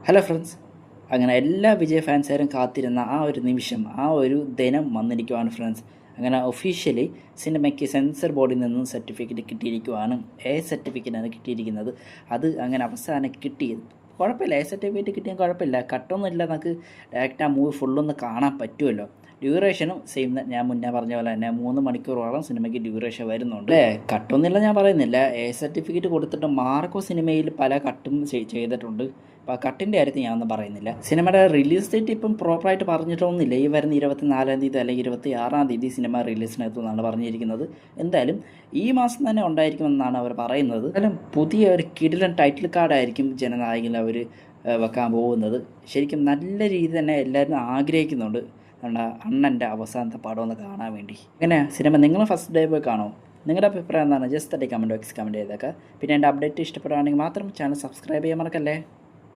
Hello friends, അങ്ങനെ എല്ലാ വിജയ് ഫാൻസുകാരും കാത്തിരുന്ന ആ ഒരു നിമിഷം, ആ ഒരു ദിനം വന്നിരിക്കുവാണ് ഫ്രണ്ട്സ്. അങ്ങനെ ഒഫീഷ്യലി സിനിമയ്ക്ക് സെൻസർ ബോർഡിൽ നിന്നും സർട്ടിഫിക്കറ്റ് കിട്ടിയിരിക്കുവാണ്. സർട്ടിഫിക്കറ്റാണ് കിട്ടിയിരിക്കുന്നത്. അത് അങ്ങനെ അവസാനം കിട്ടിയത് കുഴപ്പമില്ല. സർട്ടിഫിക്കറ്റ് കിട്ടിയാൽ കുഴപ്പമില്ല. കട്ടൊന്നുമില്ല, നമുക്ക് ഡയറക്റ്റ് ആ മൂവി ഫുള്ളൊന്ന് കാണാൻ പറ്റുമല്ലോ. ഡ്യൂറേഷനും സെയിം, ഞാൻ മുന്നേ പറഞ്ഞ പോലെ തന്നെ 3 മണിക്കൂറോളം സിനിമയ്ക്ക് ഡ്യൂറേഷൻ വരുന്നുണ്ട്. കട്ടൊന്നുമില്ല ഞാൻ പറയുന്നില്ല. സർട്ടിഫിക്കറ്റ് കൊടുത്തിട്ട് മാർക്കോ സിനിമയിൽ പല കട്ടും ചെയ്തിട്ടുണ്ട്. അപ്പോൾ കട്ടിൻ്റെ കാര്യത്തിൽ ഞാനൊന്നും പറയുന്നില്ല. സിനിമയുടെ റിലീസ് ഡേറ്റ് ഇപ്പം പ്രോപ്പറായിട്ട് പറഞ്ഞിട്ടൊന്നുമില്ല. ഈ വരുന്ന 24-ാം തീയതി അല്ലെങ്കിൽ 26-ാം തീയതി സിനിമ റിലീസിനെത്തുമെന്നാണ് പറഞ്ഞിരിക്കുന്നത്. എന്തായാലും ഈ മാസം തന്നെ ഉണ്ടായിരിക്കുമെന്നാണ് അവർ പറയുന്നത്. എന്തായാലും പുതിയ ഒരു കിടിലൻ ടൈറ്റിൽ കാർഡായിരിക്കും ജനനായകനിൽ അവർ വെക്കാൻ പോകുന്നത്. ശരിക്കും നല്ല രീതി തന്നെ എല്ലാവരും ആഗ്രഹിക്കുന്നുണ്ട് നമ്മുടെ അണ്ണൻ്റെ അവസാനത്തെ പടം ഒന്ന് കാണാൻ വേണ്ടി. അങ്ങനെ സിനിമ നിങ്ങൾ ഫസ്റ്റ് ഡേ പോയി കാണോ? നിങ്ങളുടെ അഭിപ്രായം എന്താണ്? ജസ്റ്റ് കമൻറ്റ് ബോക്സ് കമൻറ്റ് ചെയ്തേക്കാം. പിന്നെ എൻ്റെ അപ്ഡേറ്റ് ഇഷ്ടപ്പെടുകയാണെങ്കിൽ മാത്രം ചാനൽ സബ്സ്ക്രൈബ് ചെയ്യാൻ മറക്കല്ലേ.